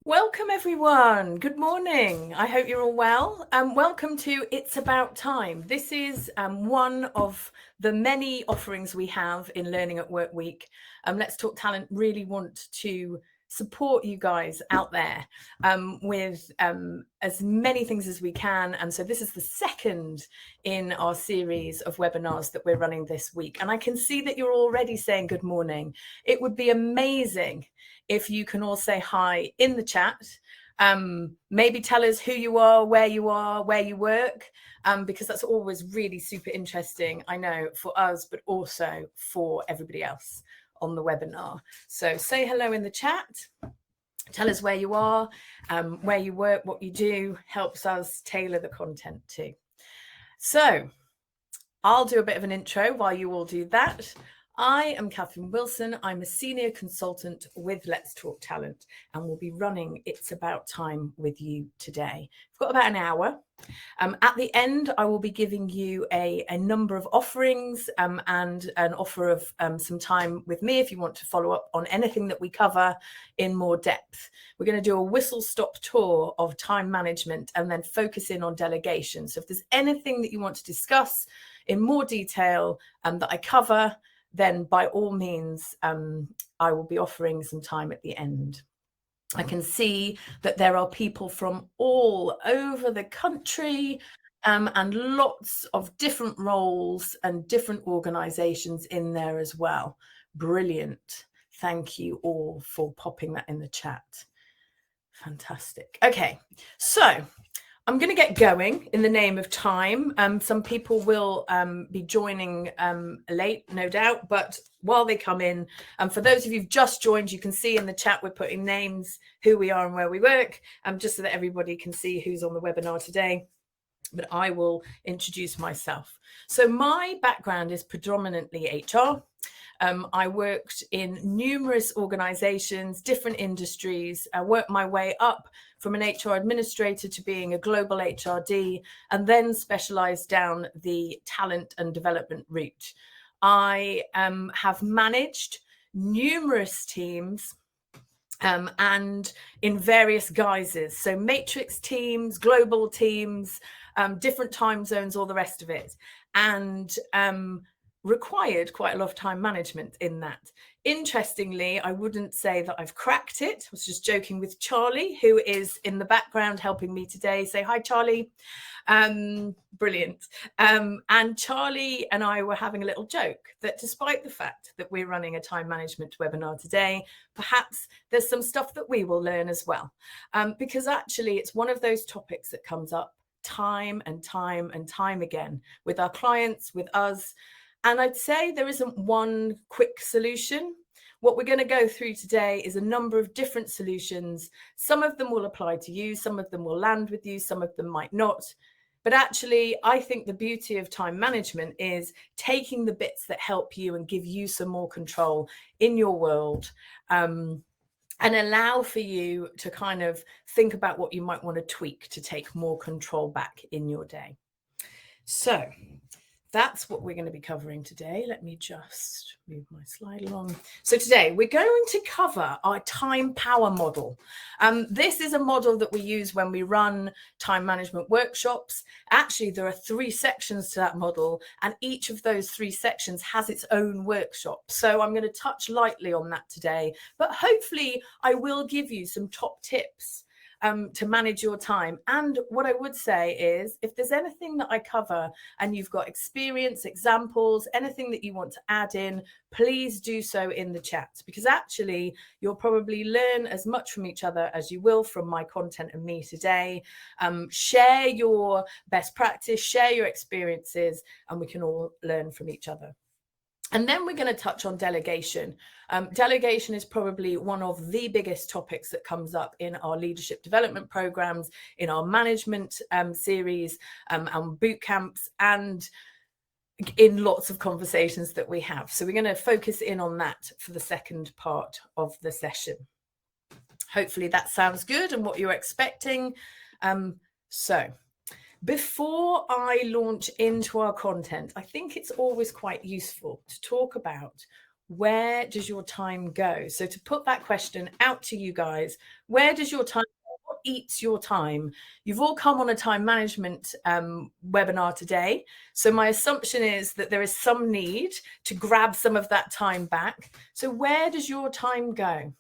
Welcome everyone. Good morning. I hope you're all well. Welcome to It's About Time. This is one of the many offerings we have in Learning at Work Week. Let's Talk Talent really want to support you guys out there with as many things as we can. And so this is the second in our series of webinars that we're running this week. And I can see that you're already saying good morning. It would be amazing if you can all say hi in the chat. Maybe tell us who you are, where you work, because that's always really super interesting, I know, for us, but also for everybody else on the webinar. So say hello in the chat. Tell us where you are, where you work, what you do, helps us tailor the content too. So I'll do a bit of an intro while you all do that. I am Catherine Wilson. I'm a senior consultant with Let's Talk Talent, and we'll be running It's About Time with you today. We've got about an hour. At the end, I will be giving you a number of offerings and an offer of some time with me if you want to follow up on anything that we cover in more depth. We're going to do a whistle-stop tour of time management and then focus in on delegation. So if there's anything that you want to discuss in more detail that I cover, then by all means, I will be offering some time at the end. I can see that there are people from all over the country and lots of different roles and different organizations in there as well. Brilliant. Thank you all for popping that in the chat. Fantastic. Okay, so I'm going to get going in the name of time. Some people will be joining late, no doubt, but while they come in, for those of you who've just joined, you can see in the chat we're putting names, who we are and where we work, just so that everybody can see who's on the webinar today. But I will introduce myself. So my background is predominantly HR. I worked in numerous organizations, different industries. I worked my way up from an HR administrator to being a global HRD, and then specialized down the talent and development route. I have managed numerous teams and in various guises. So matrix teams, global teams, different time zones, all the rest of it. And required quite a lot of time management in that. Interestingly, I wouldn't say that I've cracked it. I was just joking with Charlie, who is in the background helping me today. Say hi, Charlie. Brilliant. And Charlie and I were having a little joke that despite the fact that we're running a time management webinar today, perhaps there's some stuff that we will learn as well. Because actually it's one of those topics that comes up time and time and time again with our clients, with us. And I'd say there isn't one quick solution. What we're going to go through today is a number of different solutions. Some of them will apply to you, some of them will land with you, some of them might not. But actually, I think the beauty of time management is taking the bits that help you and give you some more control in your world, and allow for you to kind of think about what you might want to tweak to take more control back in your day. So that's what we're going to be covering today. Let me just move my slide along. So today we're going to cover our time power model. This is a model that we use when we run time management workshops. Actually, there are 3 sections to that model, and each of those 3 sections has its own workshop. So I'm going to touch lightly on that today, but hopefully I will give you some top tips to manage your time. And what I would say is, if there's anything that I cover and you've got experience, examples, anything that you want to add in, please do so in the chat, because actually you'll probably learn as much from each other as you will from my content and me today. Share your best practice, share your experiences, and we can all learn from each other. And then we're going to touch on delegation. Delegation is probably one of the biggest topics that comes up in our leadership development programs, in our management series, and boot camps, and in lots of conversations that we have. So we're going to focus in on that for the second part of the session. Hopefully that sounds good and what you're expecting. So before I launch into our content, I think it's always quite useful to talk about where does your time go? So to put that question out to you guys, where does your time go? What eats your time? You've all come on a time management webinar today. So my assumption is that there is some need to grab some of that time back. So where does your time go?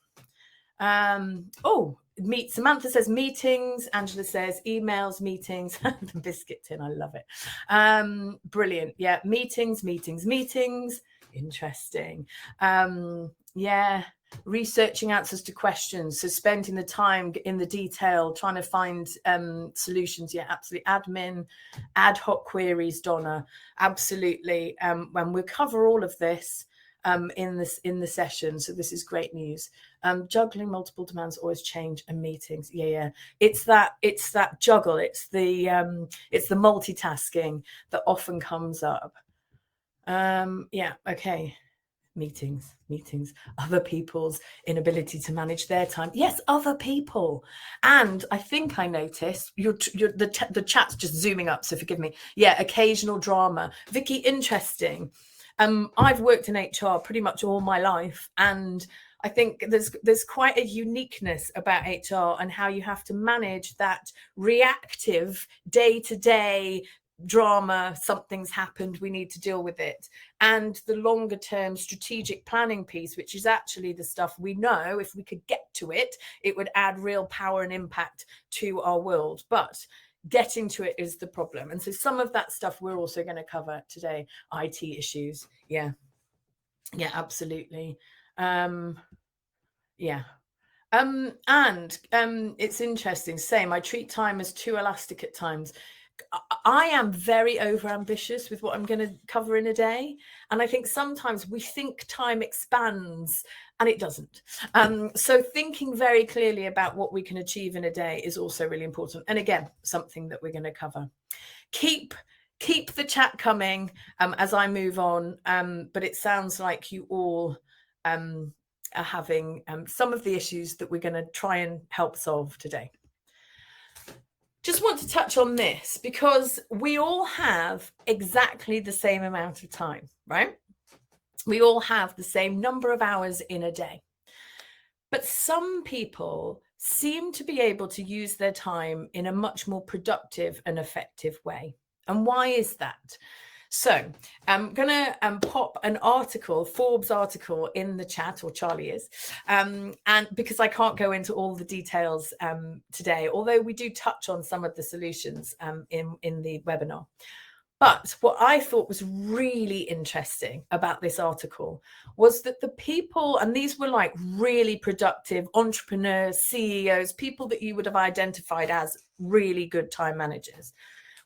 Samantha says meetings. Angela says emails, meetings. The biscuit tin, I love it. Brilliant. Yeah, meetings. Interesting. Yeah, researching answers to questions. So spending the time in the detail, trying to find solutions. Yeah, absolutely. Admin, ad hoc queries, Donna. Absolutely. When we cover all of this in the session. So this is great news. Juggling multiple demands, always change, and meetings. Yeah. It's that juggle. It's the multitasking that often comes up. Yeah. Okay. Meetings, other people's inability to manage their time. Yes, other people. And I think I noticed the chat's just zooming up, so forgive me. Yeah, occasional drama. Vicky, interesting. I've worked in HR pretty much all my life, and I think there's quite a uniqueness about HR and how you have to manage that reactive day-to-day drama. Something's happened, we need to deal with it, and the longer term strategic planning piece, which is actually the stuff we know if we could get to it, it would add real power and impact to our world. But getting to it is the problem. And so some of that stuff we're also going to cover today. IT issues. Yeah, absolutely. Yeah. And it's interesting. Same, I treat time as too elastic at times. I am very overambitious with what I'm going to cover in a day. And I think sometimes we think time expands and it doesn't. So thinking very clearly about what we can achieve in a day is also really important. And again, something that we're going to cover. Keep the chat coming as I move on. But it sounds like you all are having some of the issues that we're going to try and help solve today. Just want to touch on this because we all have exactly the same amount of time, right? We all have the same number of hours in a day. But some people seem to be able to use their time in a much more productive and effective way. And why is that? So I'm going to pop an article, Forbes article, in the chat, or Charlie is, and because I can't go into all the details today, although we do touch on some of the solutions in the webinar. But what I thought was really interesting about this article was that the people, and these were like really productive entrepreneurs, CEOs, people that you would have identified as really good time managers.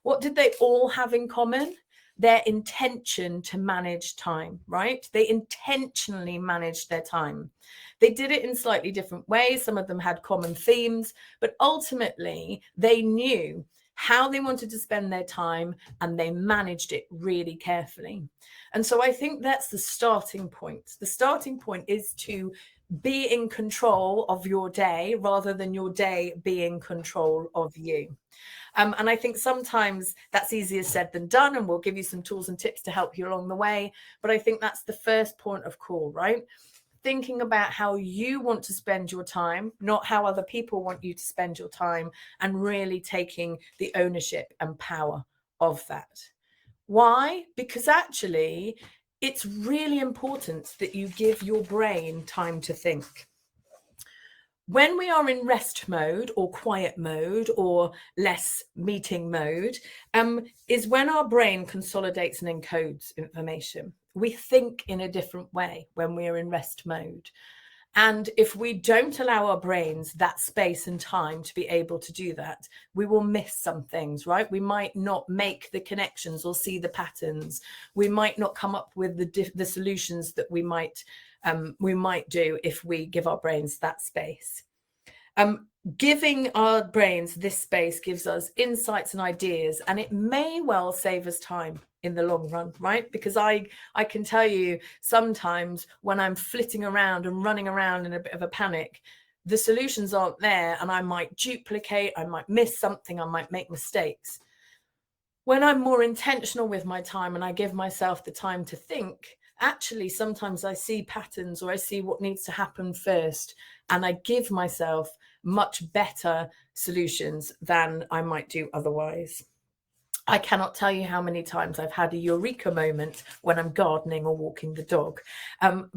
What did they all have in common? Their intention to manage time, right? They intentionally managed their time. They did it in slightly different ways. Some of them had common themes, but ultimately they knew how they wanted to spend their time and they managed it really carefully. And so I think that's the starting point. The starting point is to be in control of your day rather than your day be in control of you. And I think sometimes that's easier said than done, and we'll give you some tools and tips to help you along the way. But I think that's the first point of call, right? Thinking about how you want to spend your time, not how other people want you to spend your time, and really taking the ownership and power of that. Why? Because actually, it's really important that you give your brain time to think. When we are in rest mode or quiet mode or less meeting mode, is when our brain consolidates and encodes information. We think in a different way when we are in rest mode. And if we don't allow our brains that space and time to be able to do that, we will miss some things, right? We might not make the connections or see the patterns. We might not come up with the solutions that we might do if we give our brains that space. Giving our brains this space gives us insights and ideas, and it may well save us time in the long run, right? Because I can tell you sometimes when I'm flitting around and running around in a bit of a panic, the solutions aren't there, and I might duplicate, I might miss something, I might make mistakes. When I'm more intentional with my time and I give myself the time to think actually sometimes I see patterns, or I see what needs to happen first, and I give myself much better solutions than I might do otherwise. I cannot tell you how many times I've had a eureka moment when I'm gardening or walking the dog,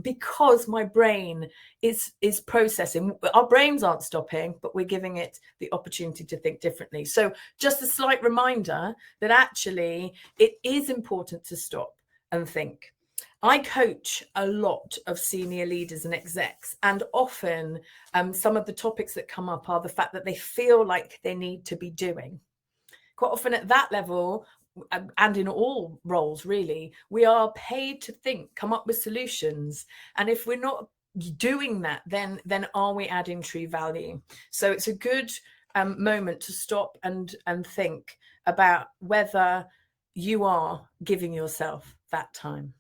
because my brain is processing. Our brains aren't stopping, but we're giving it the opportunity to think differently. So just a slight reminder that actually it is important to stop and think. I coach a lot of senior leaders and execs, and often some of the topics that come up are the fact that they feel like they need to be doing. Quite often at that level, and in all roles really, we are paid to think, come up with solutions. And if we're not doing that, then are we adding true value? So it's a good moment to stop and think about whether you are giving yourself that time.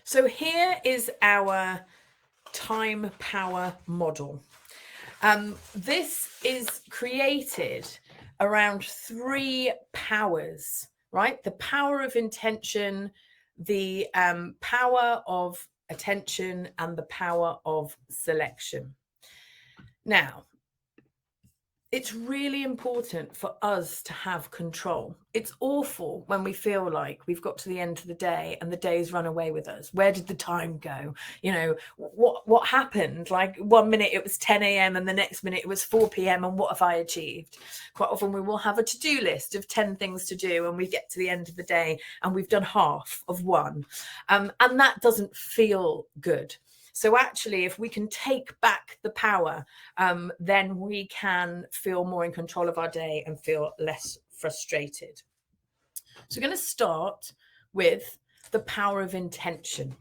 So here is our time power model. This is created around 3 powers, right? The power of intention, the power of attention, and the power of selection. Now, it's really important for us to have control. It's awful when we feel like we've got to the end of the day and the day's run away with us. Where did the time go? You know, what happened? Like one minute it was 10 a.m. and the next minute it was 4 p.m. and what have I achieved? Quite often we will have a to-do list of 10 things to do, and we get to the end of the day and we've done half of one. And that doesn't feel good. So actually, if we can take back the power, then we can feel more in control of our day and feel less frustrated. So we're going to start with the power of intention.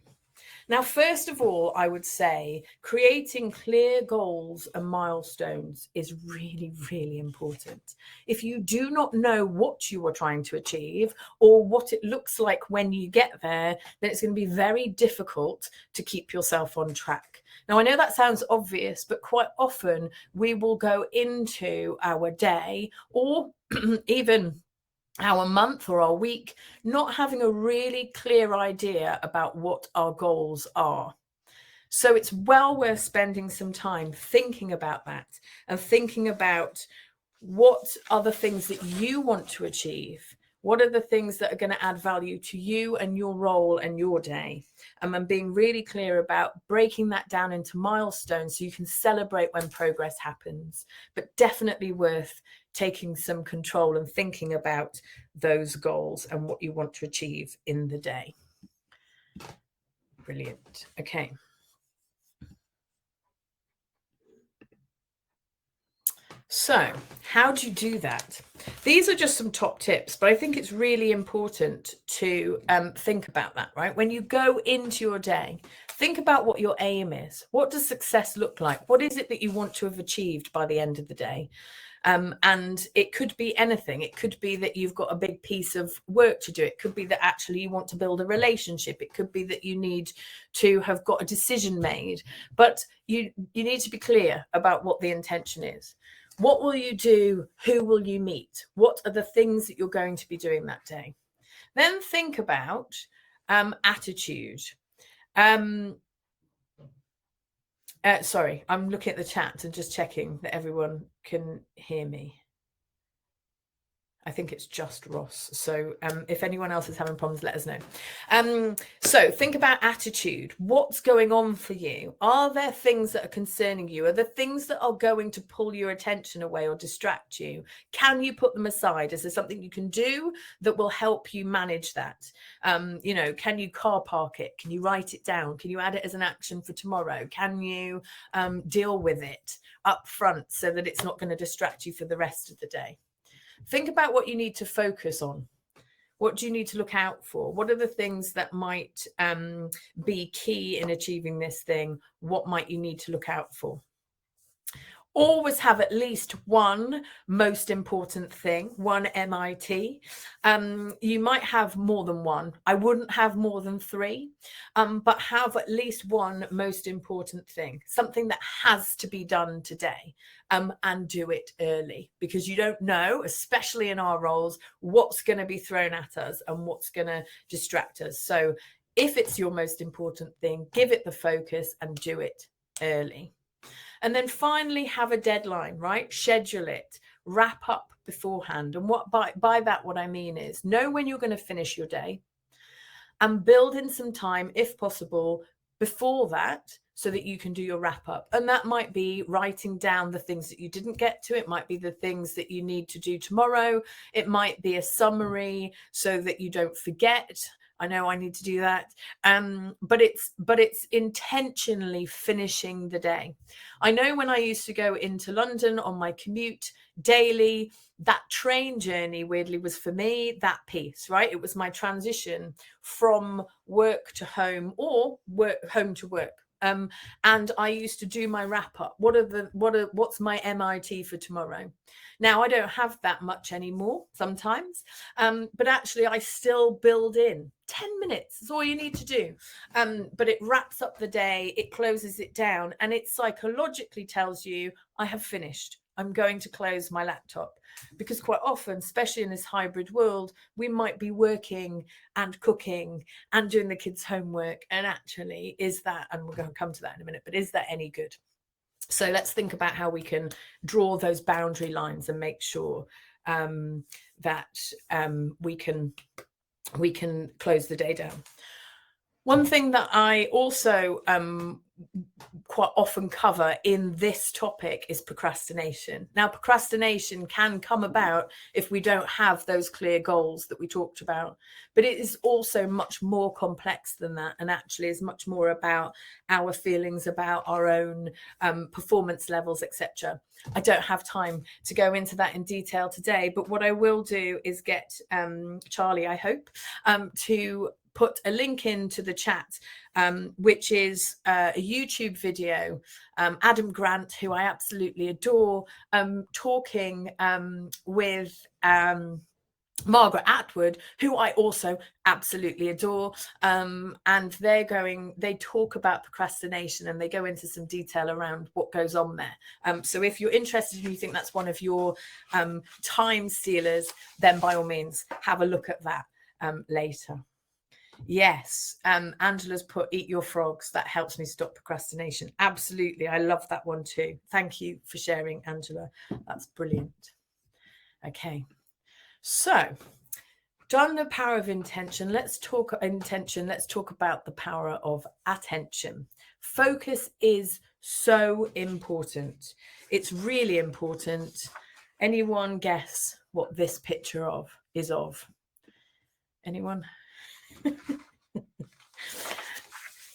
Now, first of all, I would say creating clear goals and milestones is really, really important. If you do not know what you are trying to achieve or what it looks like when you get there, then it's going to be very difficult to keep yourself on track. Now, I know that sounds obvious, but quite often we will go into our day or even our month or our week not having a really clear idea about what our goals are. So it's well worth spending some time thinking about that and thinking about what are the things that you want to achieve. What are the things that are going to add value to you and your role and your day? And being really clear about breaking that down into milestones so you can celebrate when progress happens, but definitely worth taking some control and thinking about those goals and what you want to achieve in the day. Brilliant. Okay. So how do you do that? These are just some top tips, but I think it's really important to think about that, right? When you go into your day, think about what your aim is. What does success look like? What is it that you want to have achieved by the end of the day? And it could be anything. It could be that you've got a big piece of work to do. It could be that actually you want to build a relationship. It could be that you need to have got a decision made. But you need to be clear about what the intention is. What will you do? Who will you meet? What are the things that you're going to be doing that day? Then think about attitude. Sorry, I'm looking at the chat and just checking that everyone can hear me. I think it's just Ross. So if anyone else is having problems, let us know. So think about attitude. What's going on for you? Are there things that are concerning you? Are there things that are going to pull your attention away or distract you? Can you put them aside? Is there something you can do that will help you manage that? You know, can you car park it? Can you write it down? Can you add it as an action for tomorrow? Can you deal with it up front so that it's not going to distract you for the rest of the day? Think about what you need to focus on. What do you need to look out for? What are the things that might be key in achieving this thing? What might you need to look out for? Always have at least one most important thing, one MIT. You might have more than one. I wouldn't have more than three, but have at least one most important thing, something that has to be done today, and do it early, because you don't know, especially in our roles, what's going to be thrown at us and what's going to distract us. So if it's your most important thing, give it the focus and do it early. And then finally, have a deadline, right? Schedule it, wrap up beforehand. And what by that, what I mean is know when you're going to finish your day and build in some time, if possible, before that, so that you can do your wrap up. And that might be writing down the things that you didn't get to. It might be the things that you need to do tomorrow. It might be a summary so that you don't forget. I know I need to do that. But it's intentionally finishing the day. I know when I used to go into London on my commute daily, that train journey weirdly was for me that piece, right? It was my transition from work to home or home to work. And I used to do my wrap up. What's my MIT for tomorrow? Now I don't have that much anymore sometimes, but actually I still build in 10 minutes. That's all you need to do. But it wraps up the day, it closes it down, and it psychologically tells you, I have finished. I'm going to close my laptop. Because quite often, especially in this hybrid world, we might be working and cooking and doing the kids' homework. And actually, is that, and we're going to come to that in a minute, but is that any good? So let's think about how we can draw those boundary lines and make sure that we can close the day down. One thing that I also quite often cover in this topic is procrastination. Now, procrastination can come about if we don't have those clear goals that we talked about, but it is also much more complex than that, and actually is much more about our feelings about our own performance levels, etc. I don't have time to go into that in detail today, but what I will do is get Charlie, I hope, to put a link into the chat, which is a YouTube video. Adam Grant, who I absolutely adore, talking with Margaret Atwood, who I also absolutely adore. And they talk about procrastination, and they go into some detail around what goes on there. So if you're interested and you think that's one of your time stealers, then by all means, have a look at that later. Yes, Angela's put eat your frogs. That helps me stop procrastination. Absolutely. I love that one too. Thank you for sharing, Angela. That's brilliant. Okay, so done the power of intention. Let's talk about the power of attention. Focus is so important. It's really important. Anyone guess what this picture is of? Anyone?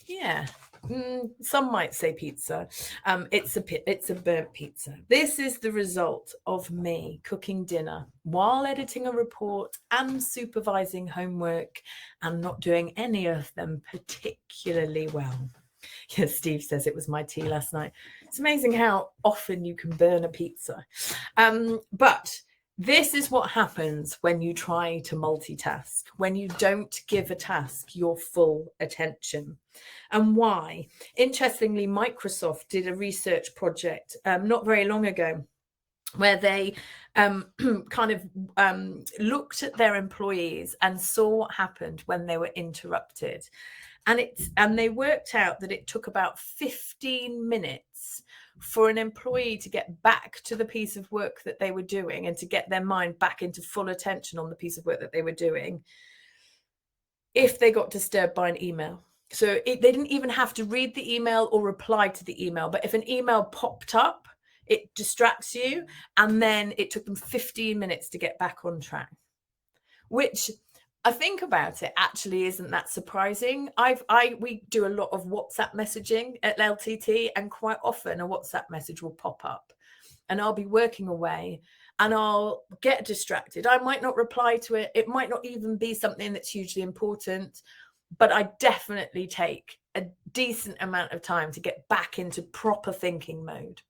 Yeah, some might say pizza. It's a burnt pizza. This is the result of me cooking dinner while editing a report and supervising homework and not doing any of them particularly well. Yes, Steve says it was my tea last night. It's amazing how often you can burn a pizza. But this is what happens when you try to multitask, when you don't give a task your full attention. And why? Interestingly, Microsoft did a research project not very long ago where they looked at their employees and saw what happened when they were interrupted. And they worked out that it took about 15 minutes for an employee to get back to the piece of work that they were doing and to get their mind back into full attention on the piece of work that they were doing if they got disturbed by an email. So they didn't even have to read the email or reply to the email. But if an email popped up, it distracts you. And then it took them 15 minutes to get back on track, which I think about it actually isn't that surprising. We do a lot of WhatsApp messaging at LTT, and quite often a WhatsApp message will pop up and I'll be working away and I'll get distracted. I might not reply to it. It might not even be something that's hugely important, but I definitely take a decent amount of time to get back into proper thinking mode.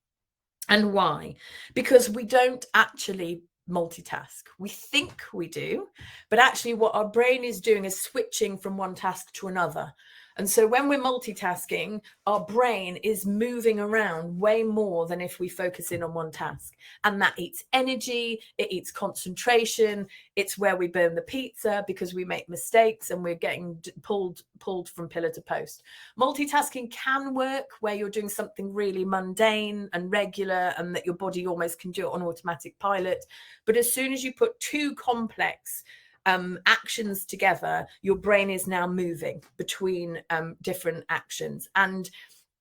And why? Because we don't actually multitask. We think we do, but actually what our brain is doing is switching from one task to another. And so when we're multitasking, our brain is moving around way more than if we focus in on one task. And that eats energy, it eats concentration. It's where we burn the pizza because we make mistakes and we're getting pulled from pillar to post. Multitasking can work where you're doing something really mundane and regular and that your body almost can do it on automatic pilot. But as soon as you put two complex actions together, your brain is now moving between different actions, and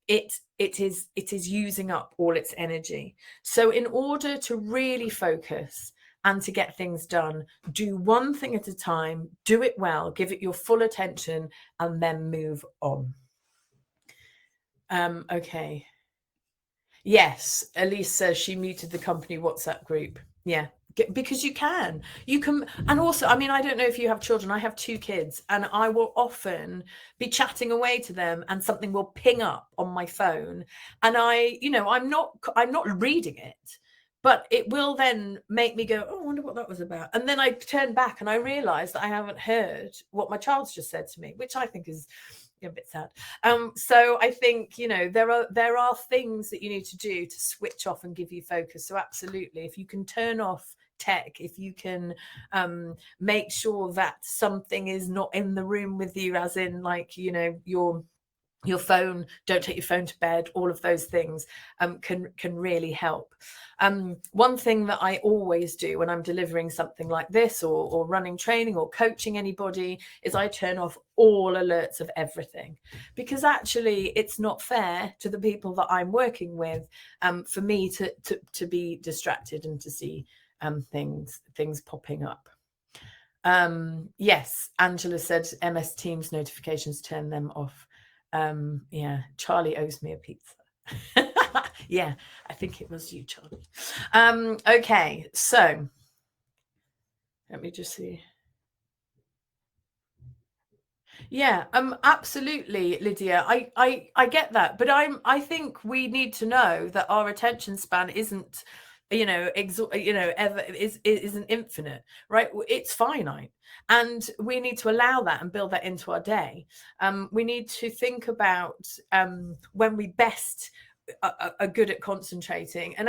it is using up all its energy. So in order to really focus and to get things done, do one thing at a time, do it well, give it your full attention, and then move on. Okay. Yes, Elise says she muted the company WhatsApp group. Yeah, because you can. And also, I mean, I don't know if you have children. I have 2 kids, and I will often be chatting away to them, and something will ping up on my phone, and I'm not reading it, but it will then make me go, oh, I wonder what that was about. And then I turn back and I realize that I haven't heard what my child's just said to me, which I think is a bit sad. So I think, there are things that you need to do to switch off and give you focus. So absolutely, if you can turn off tech, if you can make sure that something is not in the room with you, as in like, your phone, don't take your phone to bed, all of those things can really help. One thing that I always do when I'm delivering something like this or running training or coaching anybody is I turn off all alerts of everything, because actually it's not fair to the people that I'm working with for me to be distracted and to see things popping up. Yes, Angela said MS Teams notifications, turn them off. Yeah, Charlie owes me a pizza. Yeah, I think it was you, Charlie. Okay, so let me just see. Yeah, absolutely, Lydia. I get that, but I think we need to know that our attention span isn't, isn't infinite, right? It's finite, and we need to allow that and build that into our day. We need to think about when we best are good at concentrating, and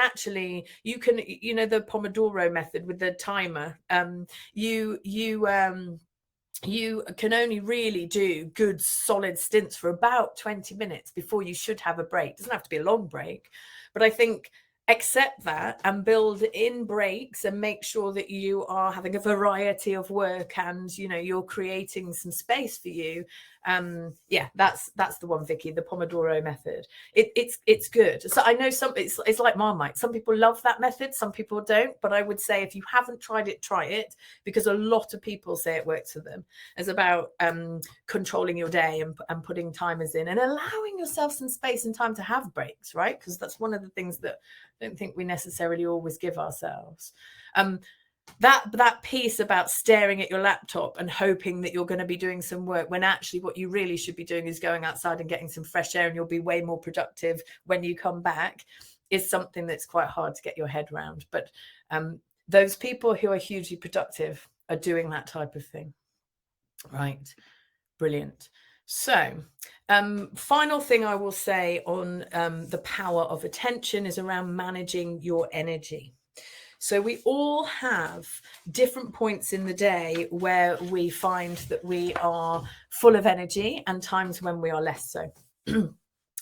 you can, the Pomodoro method with the timer. You can only really do good solid stints for about 20 minutes before you should have a break. It doesn't have to be a long break, but I think accept that and build in breaks and make sure that you are having a variety of work and you're creating some space for you. Yeah, that's the one, Vicky, the Pomodoro method. It's good. So I know it's like Marmite. Some people love that method, some people don't, but I would say if you haven't tried it, try it, because a lot of people say it works for them. It's about controlling your day and putting timers in and allowing yourself some space and time to have breaks, right? Because that's one of the things that I don't think we necessarily always give ourselves. That piece about staring at your laptop and hoping that you're going to be doing some work, when actually what you really should be doing is going outside and getting some fresh air, and you'll be way more productive when you come back, is something that's quite hard to get your head around. But those people who are hugely productive are doing that type of thing. Right. Brilliant. So final thing I will say on the power of attention is around managing your energy. So we all have different points in the day where we find that we are full of energy and times when we are less so.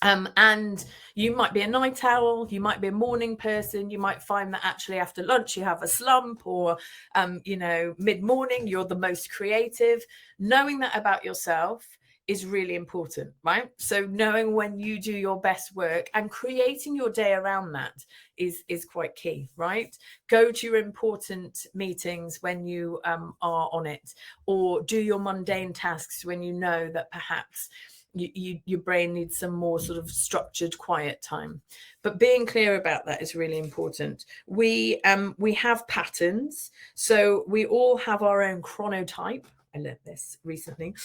And you might be a night owl, you might be a morning person, you might find that actually after lunch you have a slump, or mid-morning you're the most creative. Knowing that about yourself is really important, right? So knowing when you do your best work and creating your day around that is quite key, right? Go to your important meetings when you are on it, or do your mundane tasks when you know that perhaps your brain needs some more sort of structured, quiet time. But being clear about that is really important. We have patterns, so we all have our own chronotype, I learned this recently.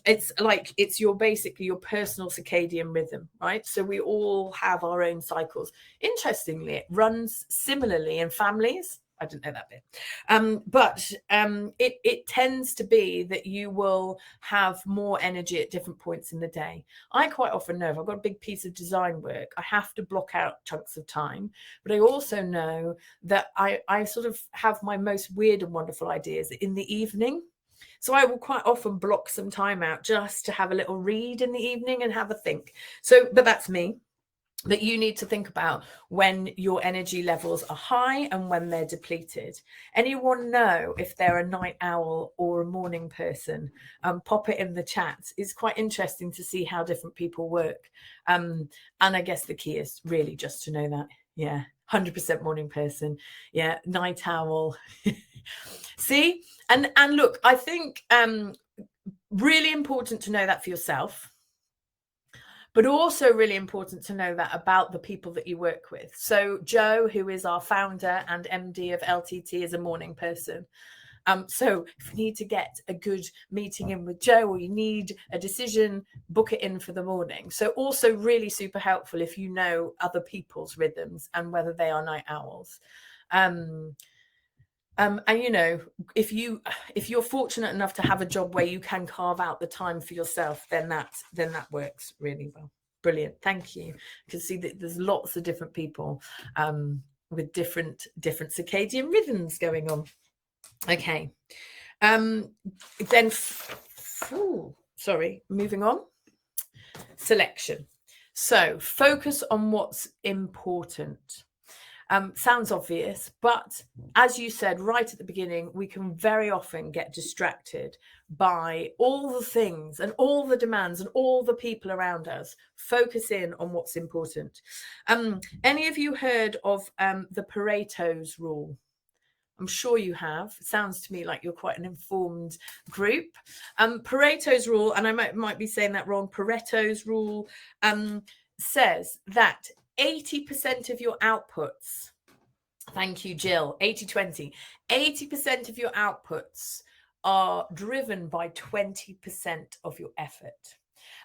It's basically your personal circadian rhythm, right? So we all have our own cycles. Interestingly, it runs similarly in families. I didn't know that bit. But it tends to be that you will have more energy at different points in the day. I quite often know if I've got a big piece of design work, I have to block out chunks of time. But I also know that I sort of have my most weird and wonderful ideas in the evening. So I will quite often block some time out just to have a little read in the evening and have a think. So, but that's me. That you need to think about when your energy levels are high and when they're depleted. Anyone know if they're a night owl or a morning person? Pop it in the chat. It's quite interesting to see how different people work. And I guess the key is really just to know that. Yeah, 100% morning person. Yeah, night owl. See? And look, I think really important to know that for yourself. But also really important to know that about the people that you work with. So Joe, who is our founder and MD of LTT, is a morning person. So if you need to get a good meeting in with Joe or you need a decision, book it in for the morning. So also really super helpful if you know other people's rhythms and whether they are night owls. And you know, if you're fortunate enough to have a job where you can carve out the time for yourself, then that works really well. Brilliant, thank you. You can see that there's lots of different people with different circadian rhythms going on. Okay, then sorry, moving on. Selection. So focus on what's important. Sounds obvious, but as you said right at the beginning, we can very often get distracted by all the things and all the demands and all the people around us. Focus in on what's important. Any of you heard of the Pareto's rule? I'm sure you have. It sounds to me like you're quite an informed group. Pareto's rule, and I might be saying that wrong, Pareto's rule says that 80% of your outputs, thank you, Jill, 80-20, 80% of your outputs are driven by 20% of your effort.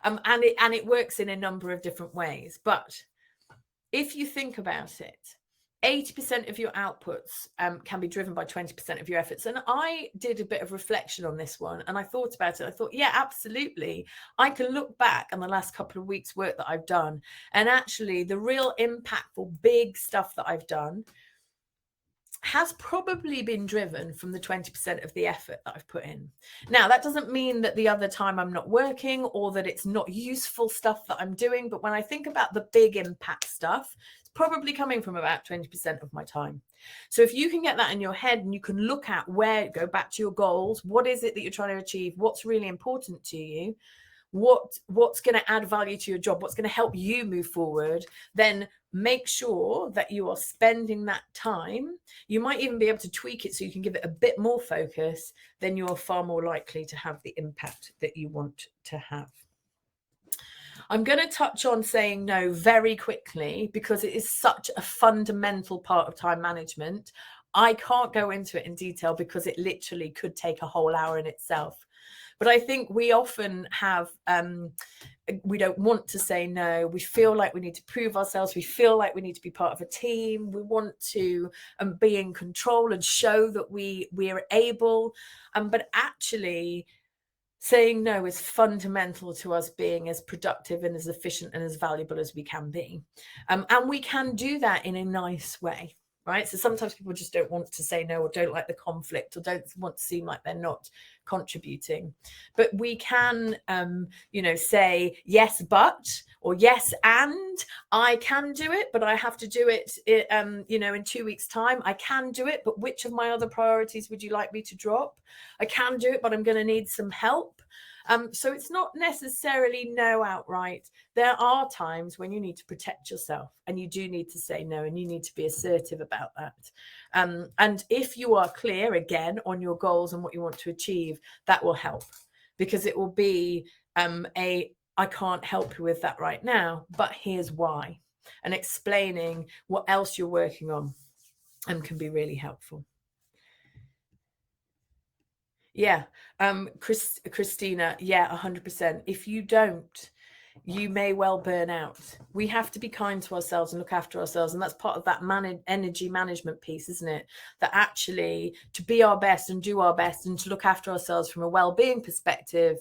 And it works in a number of different ways. But if you think about it, 80% of your outputs can be driven by 20% of your efforts. And I did a bit of reflection on this one and I thought about it. I thought, yeah, absolutely. I can look back on the last couple of weeks' work that I've done. And actually, the real impactful, big stuff that I've done has probably been driven from the 20% of the effort that I've put in. Now, that doesn't mean that the other time I'm not working or that it's not useful stuff that I'm doing. But when I think about the big impact stuff, it's probably coming from about 20% of my time. So if you can get that in your head and you can look at go back to your goals, what is it that you're trying to achieve? What's really important to you? What's going to add value to your job? What's going to help you move forward? Then make sure that you are spending that time. You might even be able to tweak it so you can give it a bit more focus. Then you're far more likely to have the impact that you want to have. I'm going to touch on saying no very quickly because it is such a fundamental part of time management. I can't go into it in detail because it literally could take a whole hour in itself. But I think we often have, we don't want to say no. We feel like we need to prove ourselves. We feel like we need to be part of a team. We want to be in control and show that we are able. But actually, saying no is fundamental to us being as productive and as efficient and as valuable as we can be. And we can do that in a nice way. Right. So sometimes people just don't want to say no or don't like the conflict or don't want to seem like they're not contributing. But we can, say yes, but, or yes, and I can do it, but I have to do it, in 2 weeks' time. I can do it, but which of my other priorities would you like me to drop? I can do it, but I'm going to need some help. So it's not necessarily no outright. There are times when you need to protect yourself and you do need to say no and you need to be assertive about that. And if you are clear again on your goals and what you want to achieve, that will help because it will be I can't help you with that right now, but here's why. And explaining what else you're working on can be really helpful. Yeah. Christina, yeah, 100%. If you don't, you may well burn out. We have to be kind to ourselves and look after ourselves. And that's part of that energy management piece, isn't it? That actually to be our best and do our best and to look after ourselves from a well-being perspective,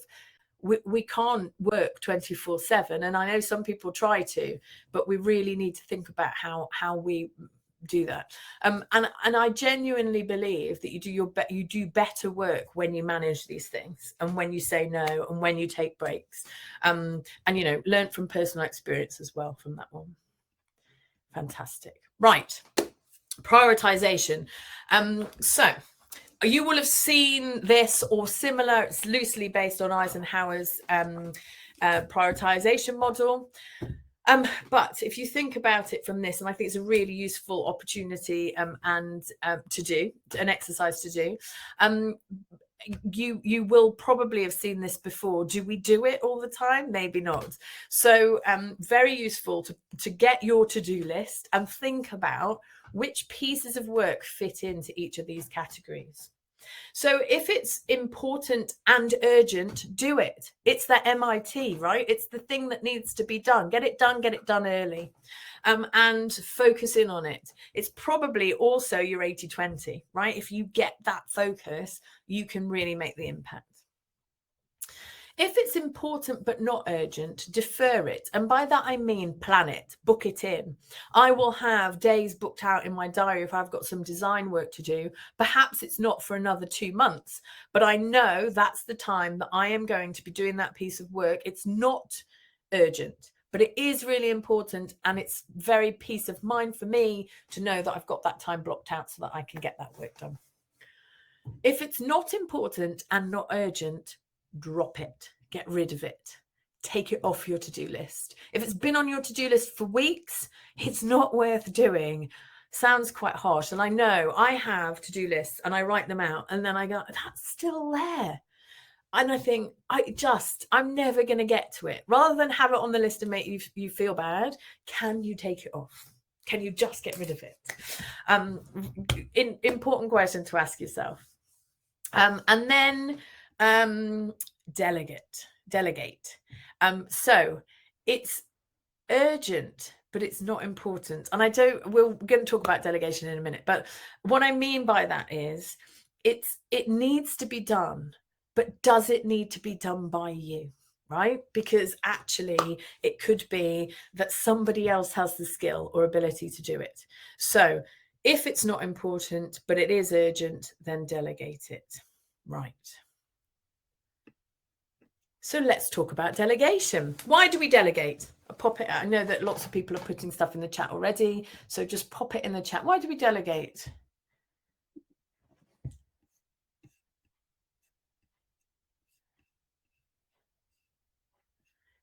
we can't work 24/7. And I know some people try to, but we really need to think about how we do that. And I genuinely believe that you do better work when you manage these things and when you say no and when you take breaks. And learn from personal experience as well from that one. Fantastic. Right. Prioritization. So you will have seen this or similar. It's loosely based on Eisenhower's prioritization model. But if you think about it from this, and I think it's a really useful opportunity and to do, an exercise to do, you will probably have seen this before. Do we do it all the time? Maybe not. So very useful to get your to-do list and think about which pieces of work fit into each of these categories. So if it's important and urgent, do it. It's the MIT, right? It's the thing that needs to be done. Get it done early, and focus in on it. It's probably also your 80-20, right? If you get that focus, you can really make the impact. If it's important but not urgent, defer it. And by that, I mean plan it, book it in. I will have days booked out in my diary if I've got some design work to do. Perhaps it's not for another 2 months, but I know that's the time that I am going to be doing that piece of work. It's not urgent, but it is really important. And it's very peace of mind for me to know that I've got that time blocked out so that I can get that work done. If it's not important and not urgent, drop it, get rid of it, take it off your to-do list. If it's been on your to-do list for weeks, it's not worth doing. Sounds quite harsh. And I know I have to-do lists and I write them out and then I go, that's still there. And I think I'm never going to get to it. Rather than have it on the list and make you feel bad, can you take it off? Can you just get rid of it? Important question to ask yourself. And then delegate. So it's urgent, but it's not important. And we're going to talk about delegation in a minute, but what I mean by that is it needs to be done, but does it need to be done by you? Right? Because actually it could be that somebody else has the skill or ability to do it. So if it's not important, but it is urgent, then delegate it. Right. So let's talk about delegation. Why do we delegate? I'll pop it out. I know that lots of people are putting stuff in the chat already, so just pop it in the chat. Why do we delegate?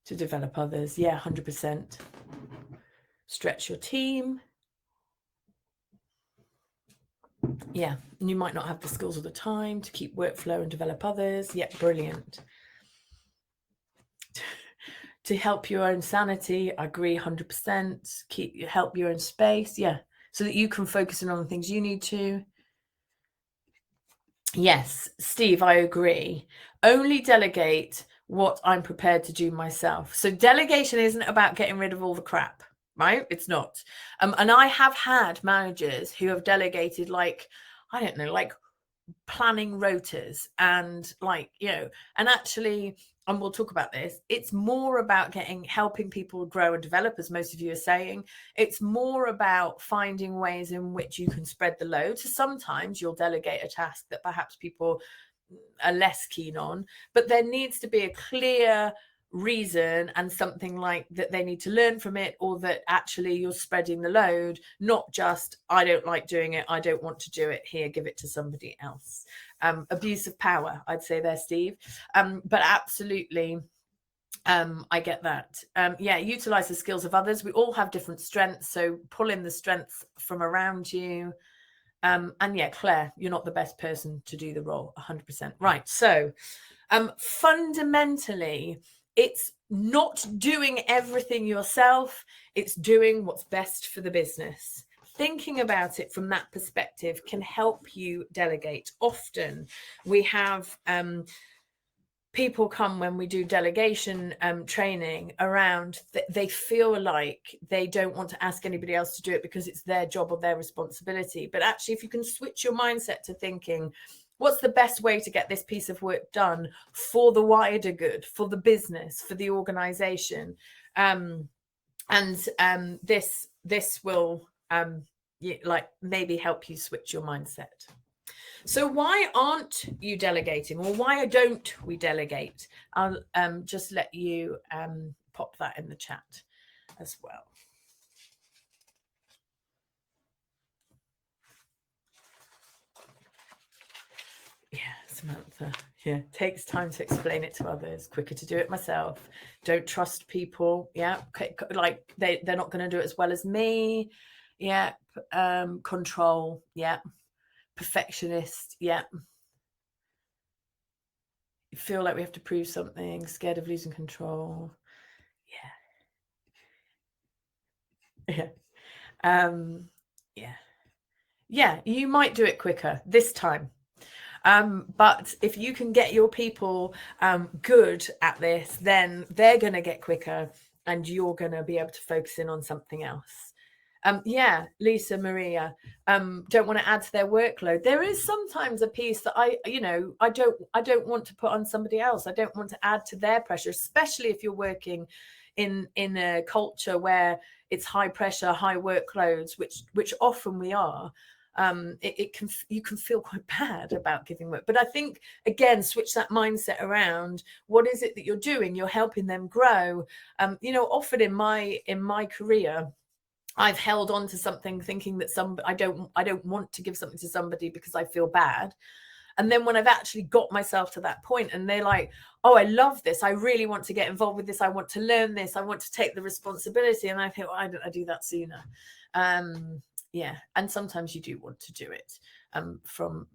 To develop others. Yeah, 100%. Stretch your team. Yeah, and you might not have the skills all the time to keep workflow and develop others. Yeah, brilliant. To help your own sanity, I agree 100%. Help your own space, yeah, so that you can focus in on the things you need to. Yes, Steve, I agree. Only delegate what I'm prepared to do myself. So delegation isn't about getting rid of all the crap, right? It's not. And I have had managers who have delegated, like, I don't know, like planning rotas and and actually, and we'll talk about this, it's more about helping people grow and develop, as most of you are saying. It's more about finding ways in which you can spread the load. So sometimes you'll delegate a task that perhaps people are less keen on, but there needs to be a clear reason and something like that they need to learn from it, or that actually you're spreading the load, not just, I don't like doing it, I don't want to do it, here, give it to somebody else. Abuse of power, I'd say there, Steve. But absolutely, I get that. Yeah, utilize the skills of others. We all have different strengths, so pull in the strengths from around you. And yeah, Claire, you're not the best person to do the role, 100%. Right, so fundamentally, it's not doing everything yourself, it's doing what's best for the business. thinking about it from that perspective can help you delegate. Often we have people come when we do delegation training around, they feel like they don't want to ask anybody else to do it because it's their job or their responsibility. But actually, if you can switch your mindset to thinking, what's the best way to get this piece of work done for the wider good, for the business, for the organization, this will like maybe help you switch your mindset. So why aren't you delegating, or why don't we delegate? I'll just let you pop that in the chat as well. Yeah, Samantha. Yeah, takes time to explain it to others, quicker to do it myself. Don't trust people. Yeah, like they're not going to do it as well as me. Yeah, control. Yeah, perfectionist. Yeah, feel like we have to prove something, scared of losing control. Yeah. Yeah, you might do it quicker this time. But if you can get your people good at this, then they're going to get quicker and you're going to be able to focus in on something else. Yeah, Lisa Maria, don't want to add to their workload. There is sometimes a piece that I don't want to put on somebody else. I don't want to add to their pressure, especially if you're working in a culture where it's high pressure, high workloads, which often we are. You can feel quite bad about giving work. But I think, again, switch that mindset around. What is it that you're doing? You're helping them grow. Often in my career, I've held on to something thinking that I don't want to give something to somebody because I feel bad. And then when I've actually got myself to that point and they're like, oh, I love this, I really want to get involved with this, I want to learn this, I want to take the responsibility, and I think, well, why didn't I do that sooner? Yeah, and sometimes you do want to do it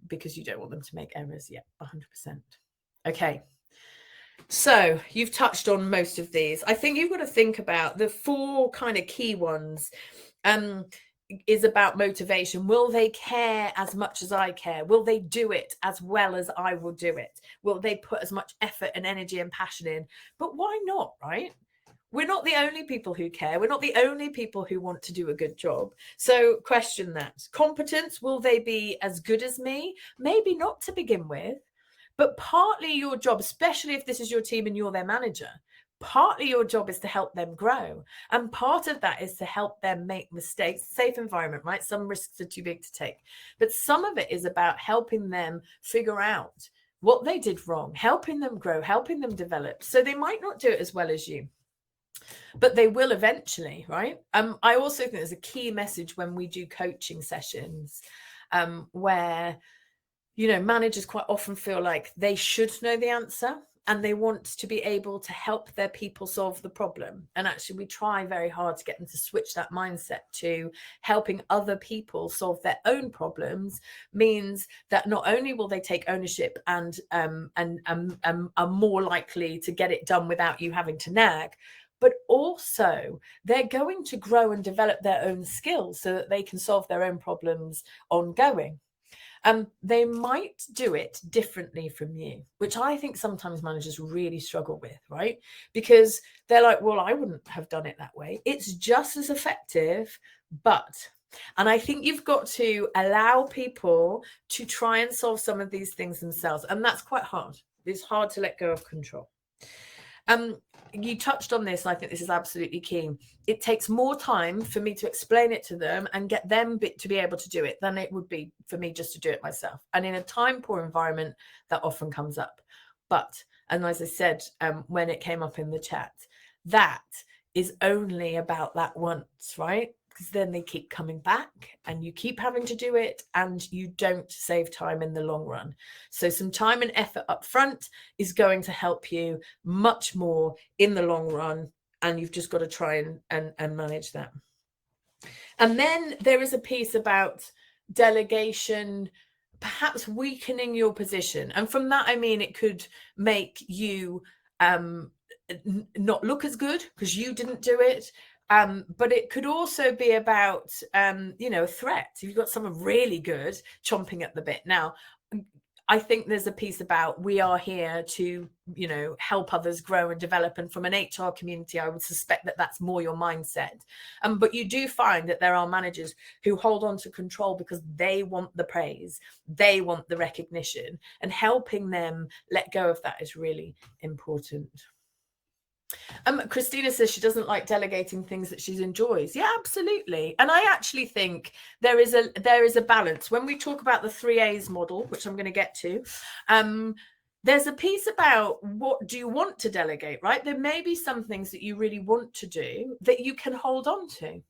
because you don't want them to make errors. Yeah, 100%. Okay. So you've touched on most of these. I think you've got to think about the 4 kind of key ones. Is about motivation. Will they care as much as I care? Will they do it as well as I will do it? Will they put as much effort and energy and passion in? But why not, right? We're not the only people who care. We're not the only people who want to do a good job. So question that. Competence, will they be as good as me? Maybe not to begin with. But partly your job, especially if this is your team and you're their manager, partly your job is to help them grow. And part of that is to help them make mistakes. Safe environment, right? Some risks are too big to take. But some of it is about helping them figure out what they did wrong, helping them grow, helping them develop. So they might not do it as well as you, but they will eventually, right? I also think there's a key message when we do coaching sessions where managers quite often feel like they should know the answer and they want to be able to help their people solve the problem. And actually, we try very hard to get them to switch that mindset to helping other people solve their own problems. Means that not only will they take ownership and are more likely to get it done without you having to nag, but also they're going to grow and develop their own skills so that they can solve their own problems ongoing. They might do it differently from you, which I think sometimes managers really struggle with, right? Because they're like, well, I wouldn't have done it that way. It's just as effective, and I think you've got to allow people to try and solve some of these things themselves. And that's quite hard. It's hard to let go of control. You touched on this, and I think this is absolutely key. It takes more time for me to explain it to them and get them to be able to do it than it would be for me just to do it myself. And in a time-poor environment, that often comes up. But, and as I said, when it came up in the chat, that is only about that once, right? Because then they keep coming back and you keep having to do it and you don't save time in the long run. So some time and effort up front is going to help you much more in the long run. And you've just got to try and manage that. And then there is a piece about delegation, perhaps weakening your position. And from that, I mean, it could make you not look as good because you didn't do it. But it could also be about, a threat. If you've got someone really good chomping at the bit. Now, I think there's a piece about we are here to, help others grow and develop. And from an HR community, I would suspect that that's more your mindset. But you do find that there are managers who hold on to control because they want the praise, they want the recognition, and helping them let go of that is really important. Christina says she doesn't like delegating things that she enjoys. Yeah, absolutely. And I actually think there is a balance. When we talk about the 3 A's model, which I'm going to get to, there's a piece about what do you want to delegate, right? There may be some things that you really want to do that you can hold on to.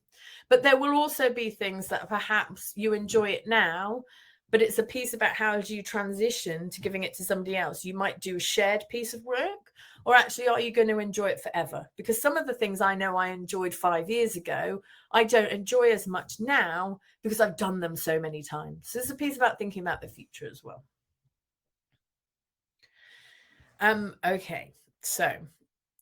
But there will also be things that perhaps you enjoy it now, but it's a piece about how do you transition to giving it to somebody else. You might do a shared piece of work, or actually, are you going to enjoy it forever? Because some of the things I know I enjoyed 5 years ago, I don't enjoy as much now because I've done them so many times. So there's a piece about thinking about the future as well. Okay, so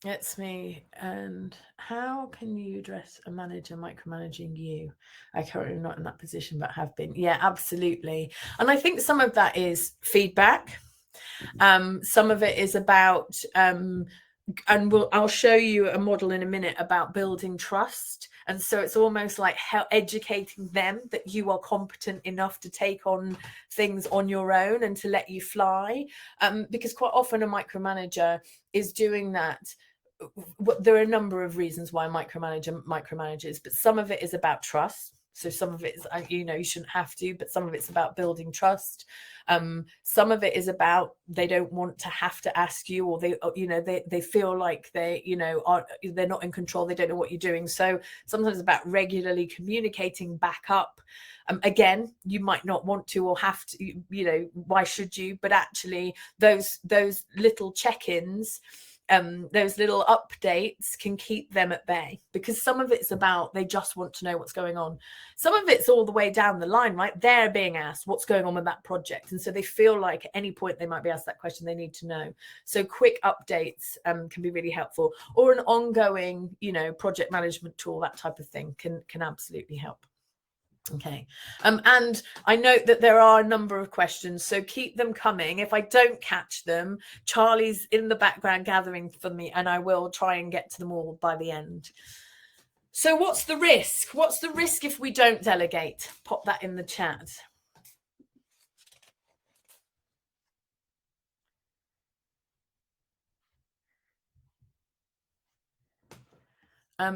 it's me. And how can you address a manager micromanaging you? I currently am not in that position, but have been. Yeah, absolutely. And I think some of that is feedback. Some of it is about, and I'll show you a model in a minute about building trust. And so it's almost like educating them that you are competent enough to take on things on your own and to let you fly. Because quite often a micromanager is doing that. There are a number of reasons why a micromanager micromanages, but some of it is about trust. So some of it is, you shouldn't have to, but some of it's about building trust. Some of it is about they don't want to have to ask you, or they feel like they're not in control. They don't know what you're doing. So sometimes it's about regularly communicating back up. Again, you might not want to or have to, why should you? But actually those little check-ins, those little updates can keep them at bay, because some of it's about they just want to know what's going on. Some of it's all the way down the line, right? They're being asked what's going on with that project. And so they feel like at any point they might be asked that question, they need to know. So quick updates can be really helpful, or an ongoing, project management tool, that type of thing can absolutely help. Okay. And I note that there are a number of questions, so keep them coming. If I don't catch them, Charlie's in the background gathering for me, and I will try and get to them all by the end. So what's the risk? What's the risk if we don't delegate? Pop that in the chat.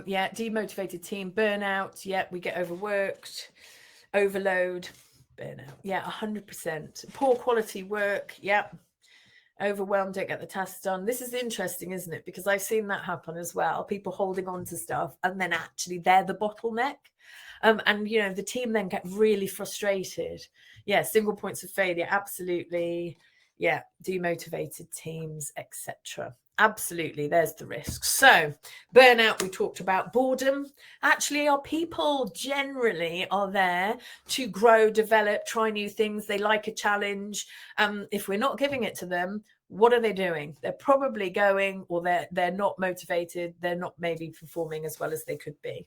Yeah, demotivated team, burnout. Yeah, we get overworked, overload, burnout. Yeah, 100%. Poor quality work. Yeah. Overwhelmed, don't get the tasks done. This is interesting, isn't it? Because I've seen that happen as well. People holding on to stuff, and then actually they're the bottleneck. And the team then get really frustrated. Yeah, single points of failure, absolutely. Yeah, demotivated teams, etc. Absolutely, there's the risk. So burnout, we talked about. Boredom. Actually, our people generally are there to grow, develop, try new things. They like a challenge. If we're not giving it to them, what are they doing? They're probably going, or they're not motivated. They're not maybe performing as well as they could be.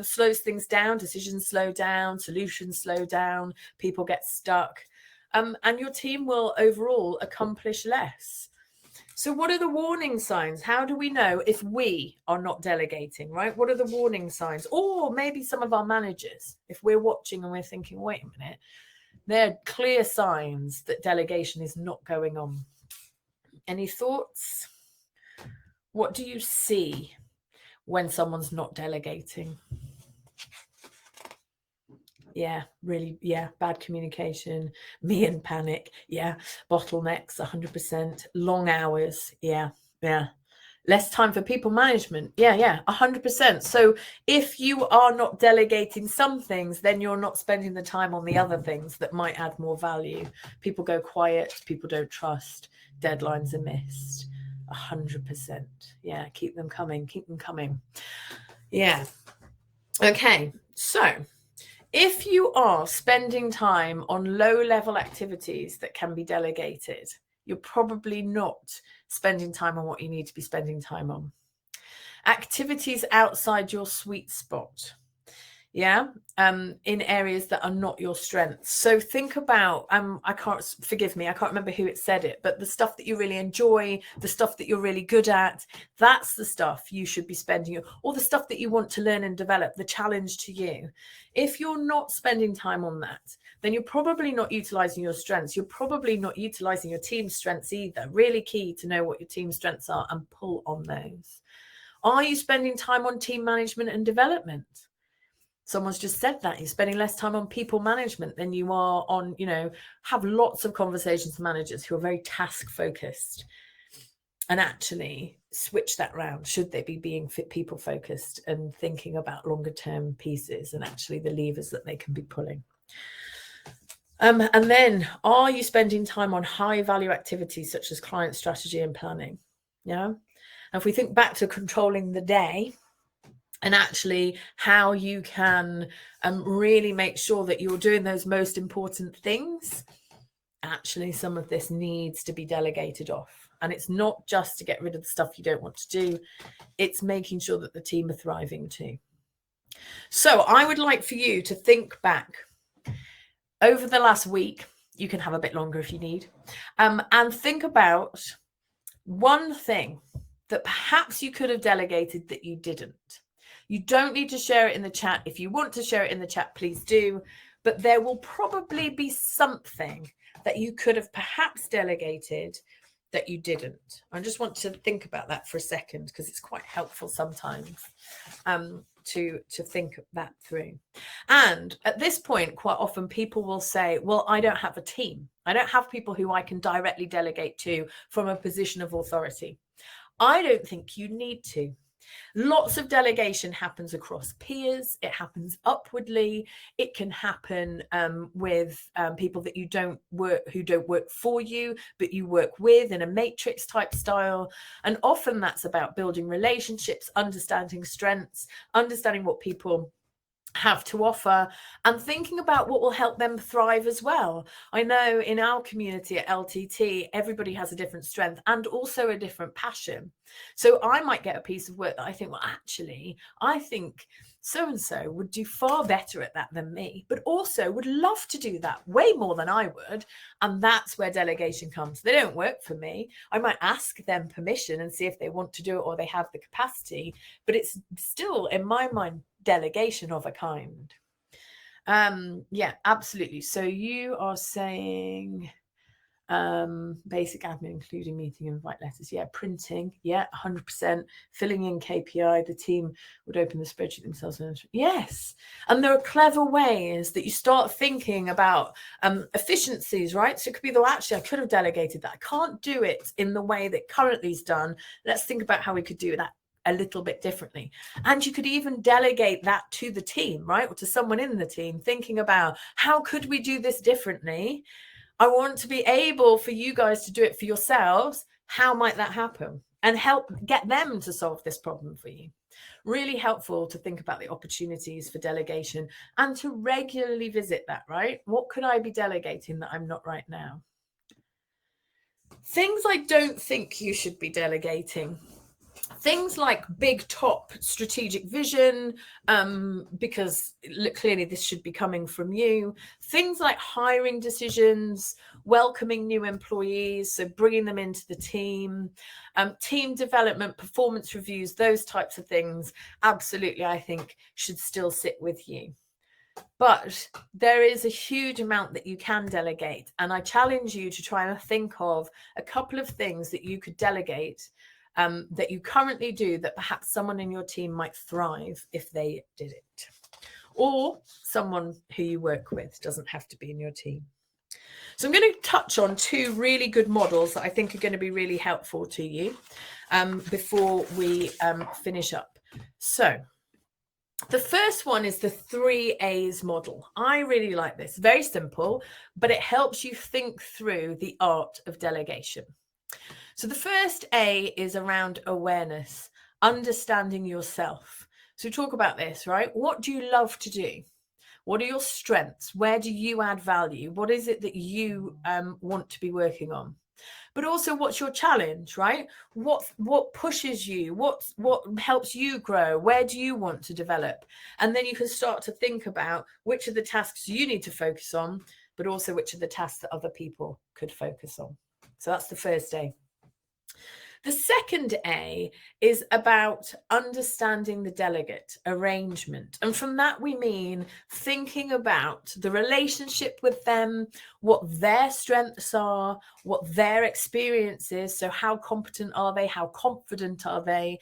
Slows things down. Decisions slow down. Solutions slow down. People get stuck. And your team will overall accomplish less. So what are the warning signs? How do we know if we are not delegating, right? What are the warning signs? Or maybe some of our managers, if we're watching and we're thinking, wait a minute, there are clear signs that delegation is not going on. Any thoughts? What do you see when someone's not delegating? Yeah, really, yeah, bad communication, me and panic, yeah, bottlenecks, 100%, long hours, yeah, less time for people management, yeah, 100%. So if you are not delegating some things, then you're not spending the time on the other things that might add more value. People go quiet, people don't trust, deadlines are missed, 100%. Yeah, keep them coming. Yeah. Okay, so if you are spending time on low-level activities that can be delegated, you're probably not spending time on what you need to be spending time on. activities outside your sweet spot. Yeah, in areas that are not your strengths. So think about, forgive me, I can't remember who it said it, but the stuff that you really enjoy, the stuff that you're really good at, that's the stuff you should be spending, or the stuff that you want to learn and develop, the challenge to you. If you're not spending time on that, then you're probably not utilizing your strengths. You're probably not utilizing your team's strengths either. Really key to know what your team's strengths are and pull on those. Are you spending time on team management and development? Someone's just said that you're spending less time on people management than you are on, have lots of conversations with managers who are very task focused, and actually switch that round. Should they be being people focused and thinking about longer term pieces and actually the levers that they can be pulling? And then, are you spending time on high value activities such as client strategy and planning? Yeah. And if we think back to controlling the day, and actually how you can really make sure that you're doing those most important things, actually some of this needs to be delegated off. And it's not just to get rid of the stuff you don't want to do, it's making sure that the team are thriving too. So I would like for you to think back over the last week. You can have a bit longer if you need, and think about one thing that perhaps you could have delegated that you didn't. You don't need to share it in the chat. If you want to share it in the chat, please do. But there will probably be something that you could have perhaps delegated that you didn't. I just want to think about that for a second, because it's quite helpful sometimes to think that through. And at this point, quite often people will say, well, I don't have a team. I don't have people who I can directly delegate to from a position of authority. I don't think you need to. Lots of delegation happens across peers. It happens upwardly. It can happen with people that who don't work for you, but you work with in a matrix type style. And often that's about building relationships, understanding strengths, understanding what people have to offer, and thinking about what will help them thrive as well. I know in our community at LTT, everybody has a different strength and also a different passion. So I might get a piece of work that I think, well, actually, I think so-and-so would do far better at that than me, but also would love to do that way more than I would. And that's where delegation comes. They don't work for me. I might ask them permission and see if they want to do it or they have the capacity, but it's still, in my mind, delegation of a kind. Yeah, absolutely. So you are saying basic admin, including meeting invite letters. Yeah, printing. Yeah, 100%. Filling in KPI. The team would open the spreadsheet themselves. Yes. And there are clever ways that you start thinking about efficiencies, right? So it could be, though, actually, I could have delegated that. I can't do it in the way that currently is done. Let's think about how we could do that a little bit differently. And you could even delegate that to the team, right? Or to someone in the team, thinking about how could we do this differently? I want to be able for you guys to do it for yourselves. How might that happen? And help get them to solve this problem for you. Really helpful to think about the opportunities for delegation and to regularly visit that, right? What could I be delegating that I'm not right now? Things I don't think you should be delegating. Things like big top strategic vision, because clearly this should be coming from you. Things like hiring decisions, welcoming new employees, so bringing them into the team, team development, performance reviews, those types of things, absolutely, I think should still sit with you. But there is a huge amount that you can delegate. And I challenge you to try and think of a couple of things that you could delegate that you currently do that perhaps someone in your team might thrive if they did it. Or someone who you work with, doesn't have to be in your team. So I'm going to touch on two really good models that I think are going to be really helpful to you before we finish up. So the first one is the 3 A's model. I really like this. Very simple, but it helps you think through the art of delegation. So the first A is around awareness, understanding yourself. So talk about this, right? What do you love to do? What are your strengths? Where do you add value? What is it that you want to be working on? But also, what's your challenge, right? What pushes you? What helps you grow? Where do you want to develop? And then you can start to think about which of the tasks you need to focus on, but also which of the tasks that other people could focus on. So that's the first A. The second A is about understanding the delegate arrangement. And from that, we mean thinking about the relationship with them, what their strengths are, what their experience is. So how competent are they? How confident are they?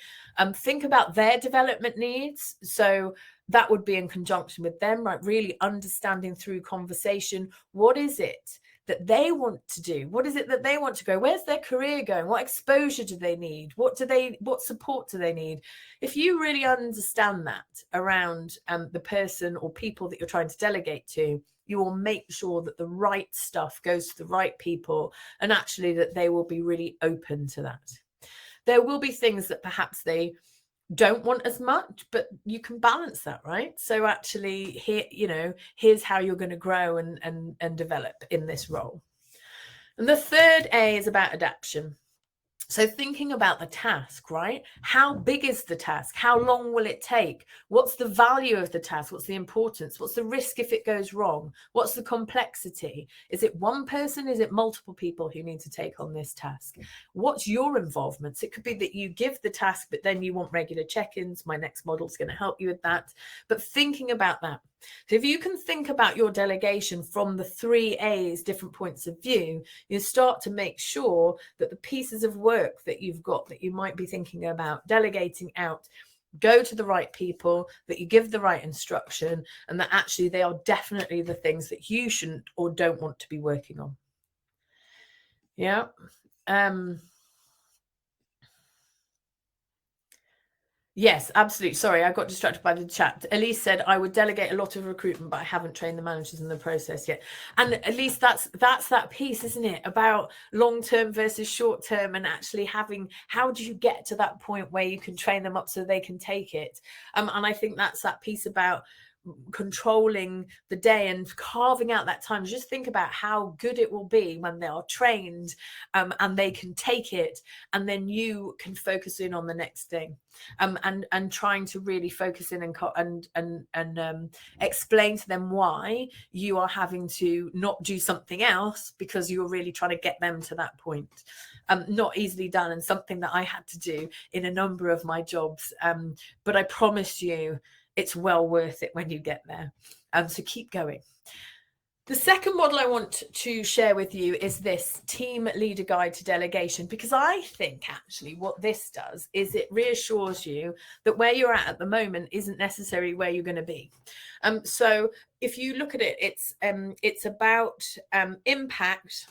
Think about their development needs. So that would be in conjunction with them, right? Really understanding through conversation, what is it that they want to do? What is it that they want to go? Where's their career going? What exposure do they need? What support do they need? If you really understand that around the person or people that you're trying to delegate to, you will make sure that the right stuff goes to the right people, and actually that they will be really open to that. There will be things that perhaps they don't want as much, but you can balance that, right? So actually here, here's how you're going to grow and develop in this role. And the third A is about adaptation. So thinking about the task, right? How big is the task? How long will it take? What's the value of the task? What's the importance? What's the risk if it goes wrong? What's the complexity? Is it one person? Is it multiple people who need to take on this task? What's your involvement? So it could be that you give the task, but then you want regular check-ins. My next model is going to help you with that. But thinking about that. So if you can think about your delegation from the 3 A's different points of view, you start to make sure that the pieces of work that you've got that you might be thinking about delegating out go to the right people, that you give the right instruction, and that actually they are definitely the things that you shouldn't or don't want to be working on. Yeah. Yes, absolutely. Sorry, I got distracted by the chat. Elise said, I would delegate a lot of recruitment, but I haven't trained the managers in the process yet. And at least that's that piece, isn't it? About long-term versus short-term, and actually having, how do you get to that point where you can train them up so they can take it? And I think that's that piece about controlling the day and carving out that time. Just think about how good it will be when they are trained and they can take it, and then you can focus in on the next thing, and trying to really focus in and explain to them why you are having to not do something else because you're really trying to get them to that point. Not easily done, and something that I had to do in a number of my jobs, but I promise you it's well worth it when you get there. So keep going. The second model I want to share with you is this team leader guide to delegation, because I think actually what this does is it reassures you that where you're at the moment isn't necessarily where you're going to be. So if you look at it, it's about impact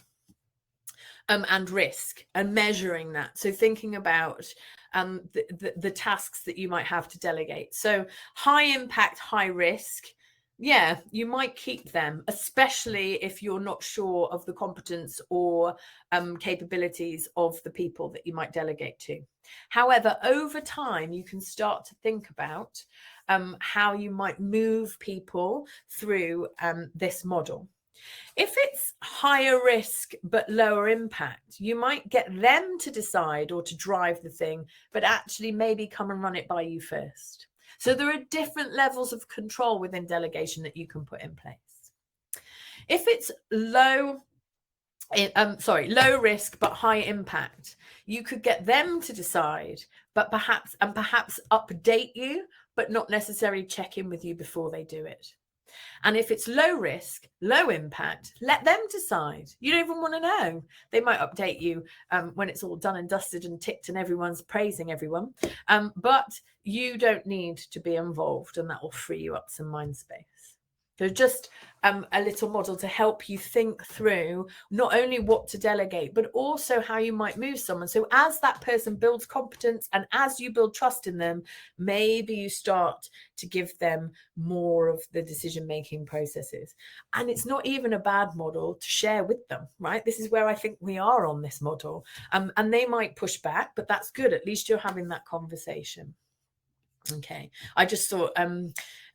and risk, and measuring that. So thinking about the tasks that you might have to delegate. So high impact, high risk. Yeah, you might keep them, especially if you're not sure of the competence or capabilities of the people that you might delegate to. However, over time, you can start to think about how you might move people through this model. If it's higher risk but lower impact, you might get them to decide or to drive the thing, but actually maybe come and run it by you first. So there are different levels of control within delegation that you can put in place. If it's low risk but high impact, you could get them to decide, but perhaps update you, but not necessarily check in with you before they do it. And if it's low risk, low impact, let them decide. You don't even want to know. They might update you when it's all done and dusted and ticked and everyone's praising everyone. But you don't need to be involved, and that will free you up some mind space. So just a little model to help you think through not only what to delegate, but also how you might move someone. So as that person builds competence and as you build trust in them, maybe you start to give them more of the decision-making processes. And it's not even a bad model to share with them, right? This is where I think we are on this model. And they might push back, but that's good. At least you're having that conversation. Okay, I just thought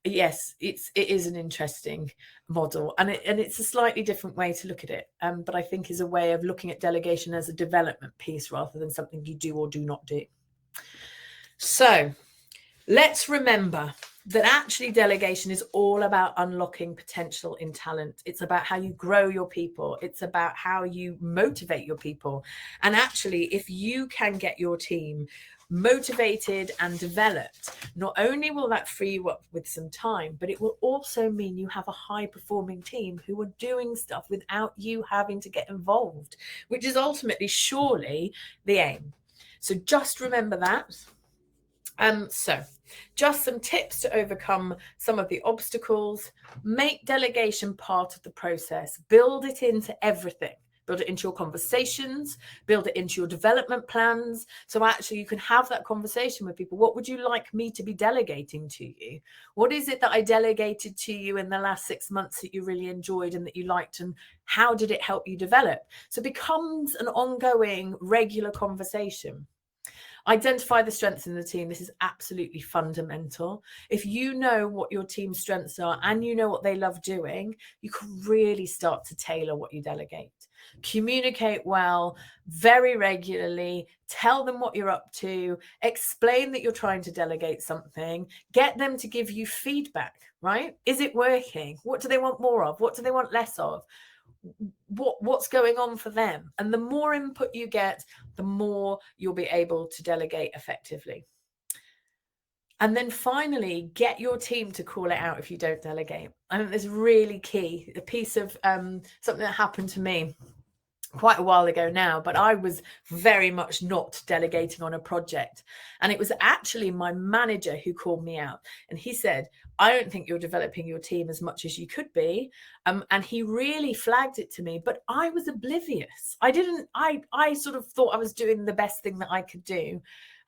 Yes, it is an interesting model, and it's a slightly different way to look at it, but I think is a way of looking at delegation as a development piece rather than something you do or do not do. So let's remember that actually delegation is all about unlocking potential in talent. It's about how you grow your people. It's about how you motivate your people. And actually, if you can get your team motivated and developed, not only will that free you up with some time, but it will also mean you have a high performing team who are doing stuff without you having to get involved, which is ultimately surely the aim. So just remember that. So just some tips to overcome some of the obstacles. Make delegation part of the process. Build it into everything. Build it into your conversations, build it into your development plans. So actually you can have that conversation with people. What would you like me to be delegating to you? What is it that I delegated to you in the last 6 months that you really enjoyed and that you liked, and how did it help you develop? So it becomes an ongoing, regular conversation. Identify the strengths in the team. This is absolutely fundamental. If you know what your team's strengths are and you know what they love doing, you can really start to tailor what you delegate. Communicate well, very regularly. Tell them what you're up to. Explain that you're trying to delegate something. Get them to give you feedback, right? Is it working? What do they want more of? What do they want less of? What's going on for them? And the more input you get, the more you'll be able to delegate effectively. And then finally, get your team to call it out if you don't delegate. I think this is really key. A piece of something that happened to me quite a while ago now, but I was very much not delegating on a project. And it was actually my manager who called me out. And he said, I don't think you're developing your team as much as you could be. And he really flagged it to me, but I was oblivious. I sort of thought I was doing the best thing that I could do.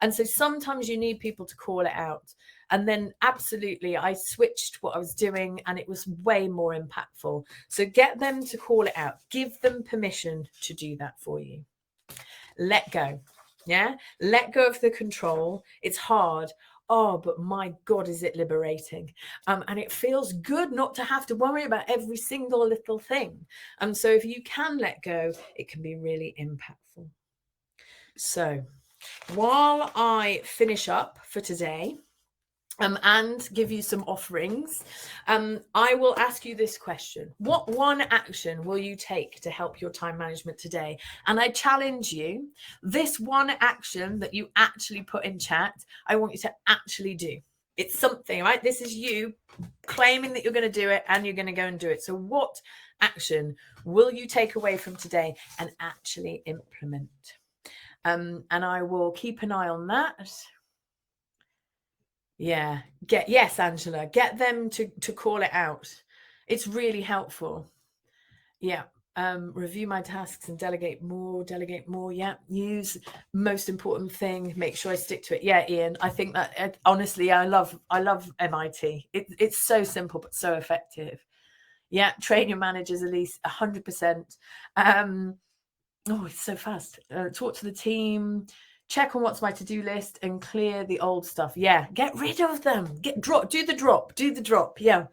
And so sometimes you need people to call it out. And then absolutely, I switched what I was doing and it was way more impactful. So get them to call it out. Give them permission to do that for you. Let go. Yeah. Let go of the control. It's hard. Oh, but my God, is it liberating? And it feels good not to have to worry about every single little thing. And so if you can let go, it can be really impactful. So while I finish up for today, and give you some offerings, I will ask you this question. What one action will you take to help your time management today? And I challenge you, this one action that you actually put in chat, I want you to actually do. It's something, right? This is you claiming that you're going to do it and you're going to go and do it. So what action will you take away from today and actually implement? And I will keep an eye on that. Yeah. Yes, Angela, get them to call it out. It's really helpful. Yeah. Review my tasks and delegate more. Yeah. Use most important thing. Make sure I stick to it. Yeah, Ian, I think that honestly, I love MIT. It's so simple, but so effective. Yeah. Train your managers at least 100%. Oh, it's so fast. Talk to the team. Check on what's my to-do list and clear the old stuff. Yeah, get rid of them. Do the drop. Yeah.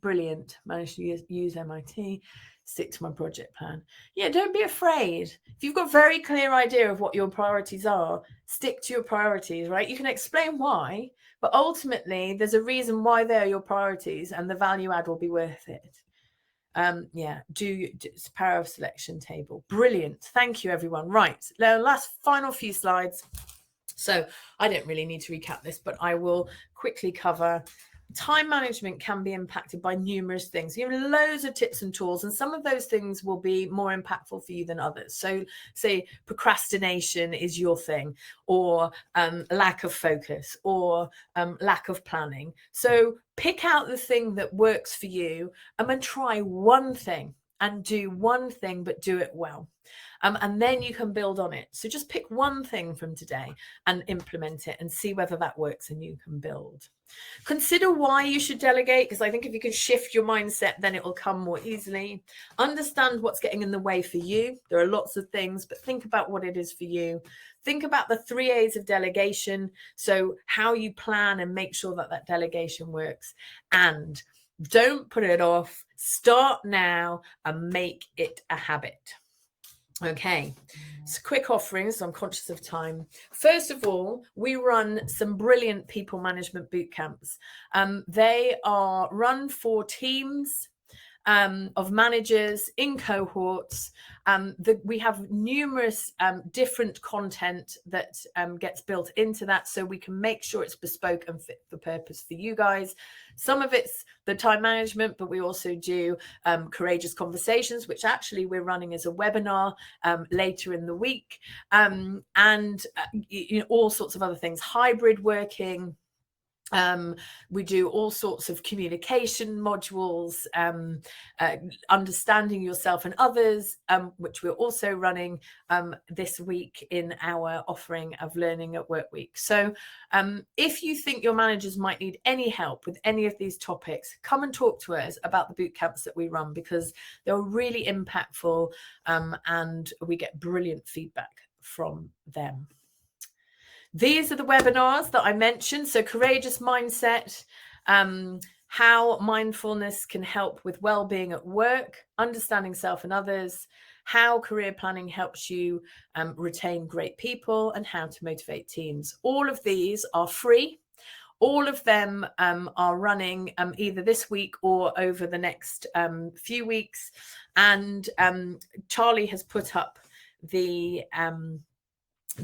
Brilliant. Managed to use MIT. Stick to my project plan. Yeah, don't be afraid. If you've got a very clear idea of what your priorities are, stick to your priorities, right? You can explain why, but ultimately there's a reason why they're your priorities and the value add will be worth it. It's power of selection table. Brilliant. Thank you, everyone. Right, the last final few slides. So I don't really need to recap this, but I will quickly cover. Time management can be impacted by numerous things. You have loads of tips and tools, and some of those things will be more impactful for you than others. So say procrastination is your thing, or lack of focus, or lack of planning. So pick out the thing that works for you and then try one thing. and do one thing, but do it well. And then you can build on it. So just pick one thing from today and implement it and see whether that works, and you can build. Consider why you should delegate, because I think if you can shift your mindset, then it will come more easily. Understand what's getting in the way for you. There are lots of things, but think about what it is for you. Think about the 3 A's of delegation. So how you plan and make sure that that delegation works. And don't put it off. Start now and make it a habit. Okay, so quick offerings. I'm conscious of time. First of all, we run some brilliant people management boot camps. They are run for teams of managers in cohorts. We have numerous different content that gets built into that, so we can make sure it's bespoke and fit for purpose for you guys. Some of it's the time management, but we also do courageous conversations, which actually we're running as a webinar later in the week, and all sorts of other things, hybrid working. We do all sorts of communication modules, understanding yourself and others, which we're also running this week in our offering of Learning at Work Week. So if you think your managers might need any help with any of these topics, come and talk to us about the boot camps that we run, because they're really impactful and we get brilliant feedback from them. These are the webinars that I mentioned. So courageous mindset, how mindfulness can help with well-being at work, understanding self and others, how career planning helps you retain great people, and how to motivate teams. All of these are free. All of them are running either this week or over the next few weeks. And Charlie has put up the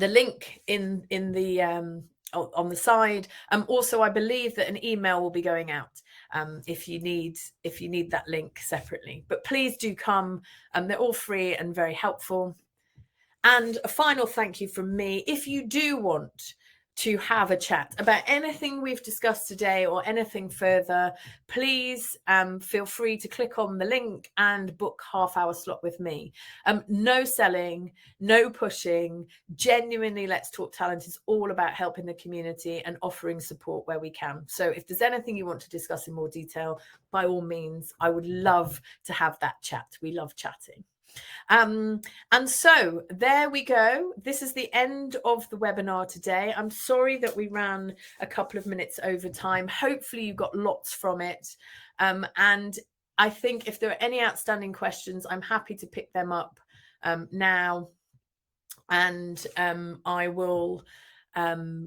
link in the on the side. Also, I believe that an email will be going out if you need that link separately. But please do come. They're all free and very helpful. And a final thank you from me. If you do want to have a chat about anything we've discussed today or anything further, please feel free to click on the link and book half-hour slot with me. No selling, no pushing. Genuinely, Let's Talk Talent is all about helping the community and offering support where we can. So if there's anything you want to discuss in more detail, by all means, I would love to have that chat. We love chatting. And so there we go. This is the end of the webinar today. I'm sorry that we ran a couple of minutes over time. Hopefully you got lots from it. And I think if there are any outstanding questions, I'm happy to pick them up now. And I will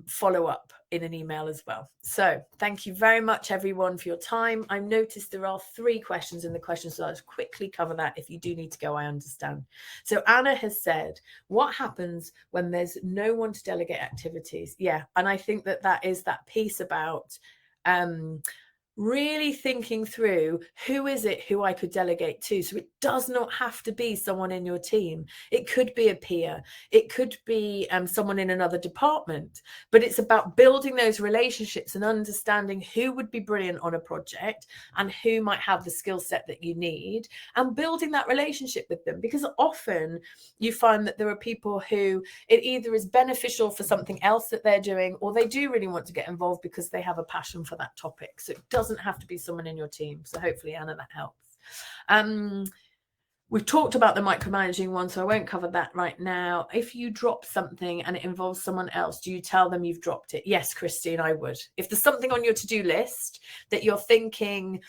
follow up in an email as well. So thank you very much, everyone, for your time. I noticed there are 3 questions in the questions, so I'll just quickly cover that. If you do need to go, I understand. So Anna has said, what happens when there's no one to delegate activities? Yeah, and I think that is that piece about really thinking through who is it who I could delegate to. So it does not have to be someone in your team. It could be a peer. It could be someone in another department. But it's about building those relationships and understanding who would be brilliant on a project and who might have the skill set that you need, and building that relationship with them. Because often you find that there are people who it either is beneficial for something else that they're doing, or they do really want to get involved because they have a passion for that topic. So it doesn't have to be someone in your team. So hopefully, Anna, that helps. We've talked about the micromanaging one, so I won't cover that right now. If you drop something and it involves someone else, do you tell them you've dropped it? Yes, Christine, I would. If there's something on your to-do list that you're thinking,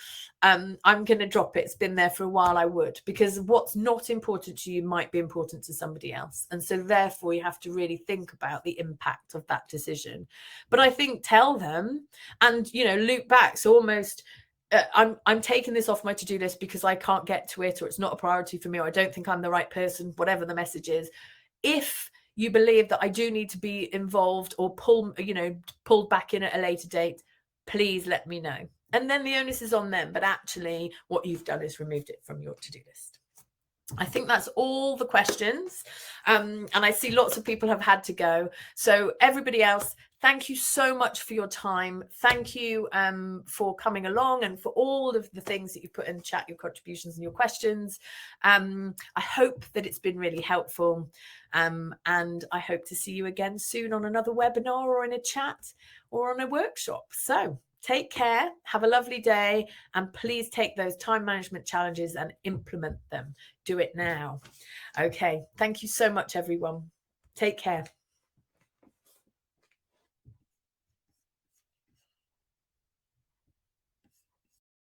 I'm going to drop it, it's been there for a while, I would. Because what's not important to you might be important to somebody else. And so therefore, you have to really think about the impact of that decision. But I think tell them and, loop back. So almost... I'm taking this off my to-do list because I can't get to it, or it's not a priority for me, or I don't think I'm the right person, whatever the message is. If you believe that I do need to be involved or pulled back in at a later date, please let me know. And then the onus is on them. But actually, what you've done is removed it from your to-do list. I think that's all the questions. And I see lots of people have had to go. So everybody else, Thank you so much for your time. Thank you for coming along and for all of the things that you put in the chat, your contributions and your questions. I hope that it's been really helpful. And I hope to see you again soon on another webinar or in a chat or on a workshop. So take care, have a lovely day, and please take those time management challenges and implement them. Do it now. Okay, thank you so much, everyone. Take care.